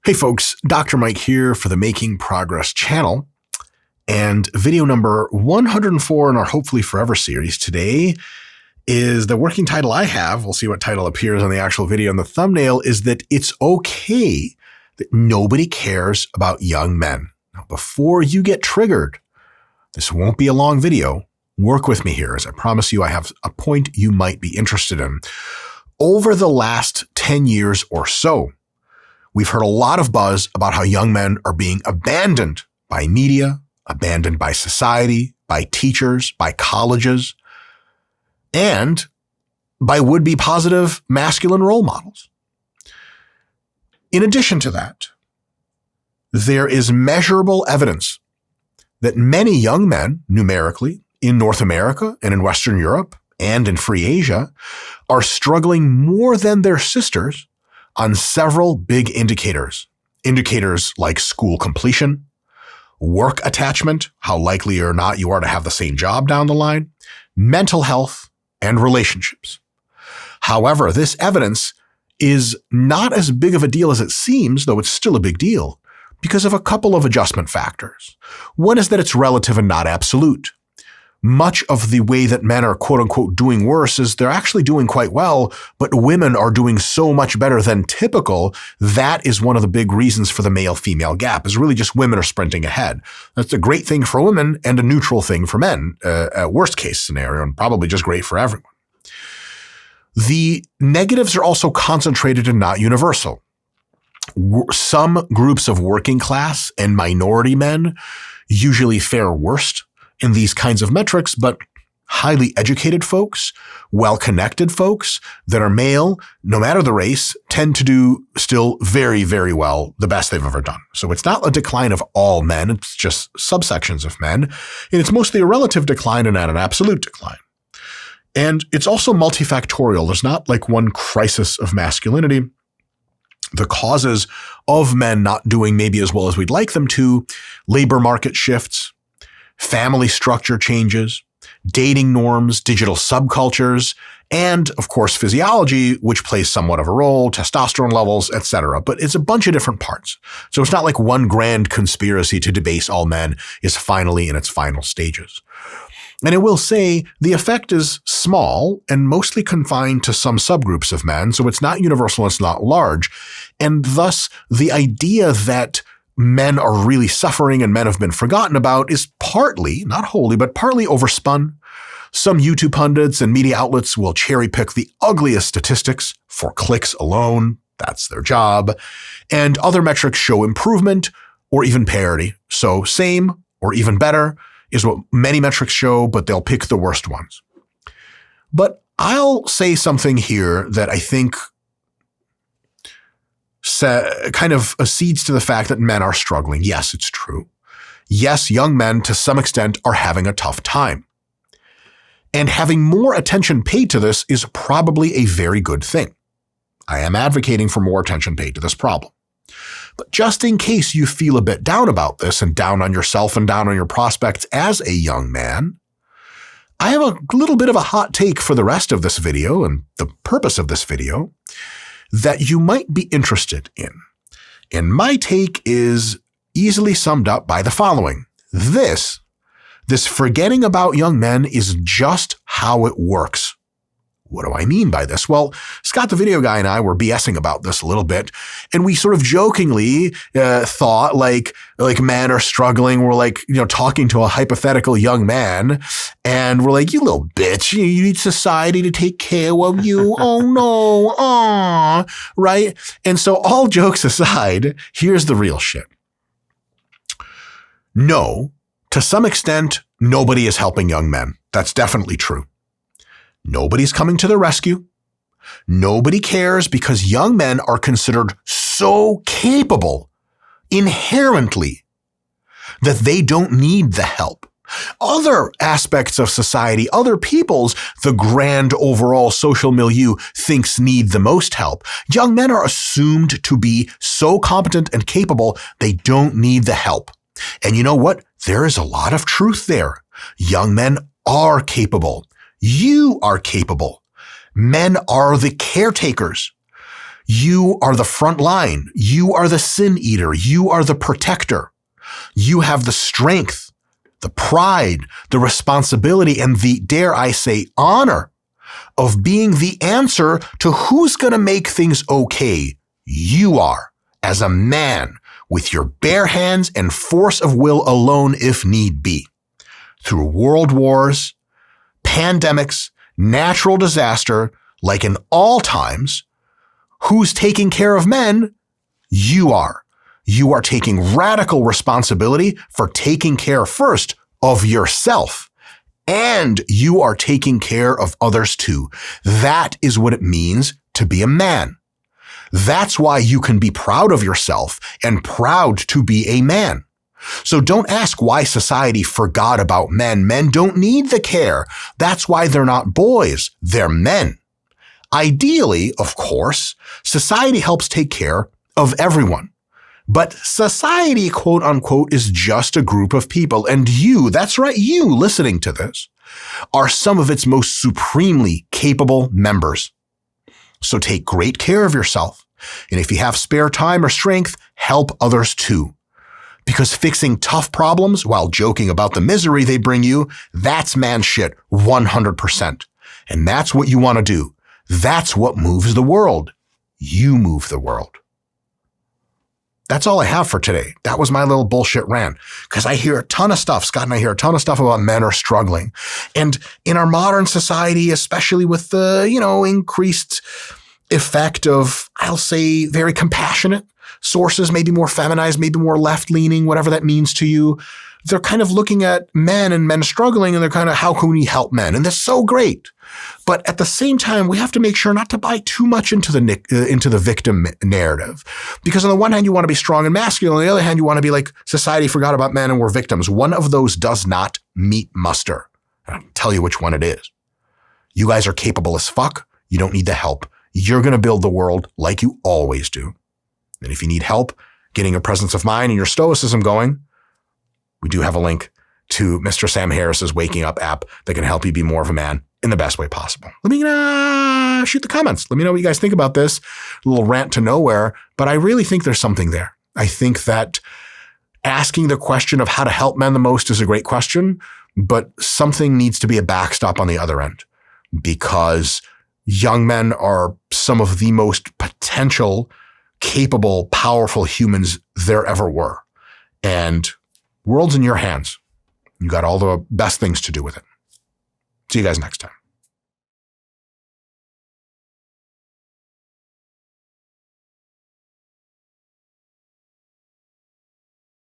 Hey folks, Dr. Mike here for the Making Progress channel and video number 104 in our Hopefully Forever series. Today is the working title I have. We'll see what title appears on the actual video, and the thumbnail is that it's okay that nobody cares about young men. Now, before you get triggered, this won't be a long video. Work with me here, as I promise you I have a point you might be interested in. Over the last 10 years or so, we've heard a lot of buzz about how young men are being abandoned by media, abandoned by society, by teachers, by colleges, and by would-be positive masculine role models. In addition to that, there is measurable evidence that many young men, numerically, in North America and in Western Europe and in free Asia, are struggling more than their sisters on several big indicators. Indicators like school completion, work attachment, how likely or not you are to have the same job down the line, mental health, and relationships. However, this evidence is not as big of a deal as it seems, though it's still a big deal, because of a couple of adjustment factors. One is that it's relative and not absolute. Much of the way that men are quote-unquote doing worse is they're actually doing quite well, but women are doing so much better than typical. That is one of the big reasons for the male-female gap, is really just women are sprinting ahead. That's a great thing for women and a neutral thing for men, a worst-case scenario, and probably just great for everyone. The negatives are also concentrated and not universal. Some groups of working class and minority men usually fare worst in these kinds of metrics, but highly educated folks, well-connected folks that are male, no matter the race, tend to do still very, very well, the best they've ever done. So it's not a decline of all men, it's just subsections of men, and it's mostly a relative decline and not an absolute decline. And it's also multifactorial. There's not like one crisis of masculinity. The causes of men not doing maybe as well as we'd like them to: labor market shifts, family structure changes, dating norms, digital subcultures, and of course physiology, which plays somewhat of a role, testosterone levels, etc. But it's a bunch of different parts. So it's not like one grand conspiracy to debase all men is finally in its final stages. And I will say the effect is small and mostly confined to some subgroups of men, so it's not universal, it's not large. And thus, the idea that men are really suffering and men have been forgotten about is partly, not wholly, but partly overspun. Some YouTube pundits and media outlets will cherry pick the ugliest statistics for clicks alone. That's their job. And other metrics show improvement or even parity. So same or even better is what many metrics show, but they'll pick the worst ones. But I'll say something here that I think kind of accedes to the fact that men are struggling. Yes, it's true. Yes, young men to some extent are having a tough time. And having more attention paid to this is probably a very good thing. I am advocating for more attention paid to this problem. But just in case you feel a bit down about this and down on yourself and down on your prospects as a young man, I have a little bit of a hot take for the rest of this video and the purpose of this video that you might be interested in. And my take is easily summed up by the following. This forgetting about young men is just how it works. What do I mean by this? Well, Scott the Video Guy and I were BSing about this a little bit, and we sort of jokingly thought like men are struggling. We're like, talking to a hypothetical young man, and we're like, you little bitch, you need society to take care of you. Oh no, right? And so all jokes aside, here's the real shit. No, to some extent, nobody is helping young men. That's definitely true. Nobody's coming to the rescue. Nobody cares because young men are considered so capable inherently that they don't need the help. Other aspects of society, other peoples, the grand overall social milieu thinks need the most help. Young men are assumed to be so competent and capable, they don't need the help. And you know what? There is a lot of truth there. Young men are capable. You are capable. Men are the caretakers. You are the front line. You are the sin eater. You are the protector. You have the strength, the pride, the responsibility, and the, dare I say, honor of being the answer to who's going to make things okay. You are, as a man, with your bare hands and force of will alone if need be. Through world wars, pandemics, natural disaster, like in all times, who's taking care of men? You are. You are taking radical responsibility for taking care first of yourself. And you are taking care of others too. That is what it means to be a man. That's why you can be proud of yourself and proud to be a man. So don't ask why society forgot about men. Men don't need the care. That's why they're not boys. They're men. Ideally, of course, society helps take care of everyone. But society, quote unquote, is just a group of people. And you, that's right, you listening to this, are some of its most supremely capable members. So take great care of yourself. And if you have spare time or strength, help others too. Because fixing tough problems while joking about the misery they bring you, that's man shit 100%. And that's what you want to do. That's what moves the world. You move the world. That's all I have for today. That was my little bullshit rant. Because I hear a ton of stuff, Scott and I hear a ton of stuff about men are struggling. And in our modern society, especially with the, increased effect of, I'll say, very compassionate sources, maybe more feminized, maybe more left-leaning, whatever that means to you, they're kind of looking at men and men struggling, and they're kind of, how can we help men? And that's so great. But at the same time, we have to make sure not to buy too much into the victim narrative. Because on the one hand, you want to be strong and masculine. On the other hand, you want to be like, society forgot about men and we're victims. One of those does not meet muster. I'll tell you which one it is. You guys are capable as fuck. You don't need the help. You're going to build the world like you always do. And if you need help getting your presence of mind and your stoicism going, we do have a link to Mr. Sam Harris's Waking Up app that can help you be more of a man in the best way possible. Let me shoot the comments. Let me know what you guys think about this little rant to nowhere, but I really think there's something there. I think that asking the question of how to help men the most is a great question, but something needs to be a backstop on the other end, because young men are some of the most potential, capable, powerful humans there ever were. And world's in your hands. You got all the best things to do with it. See you guys next time.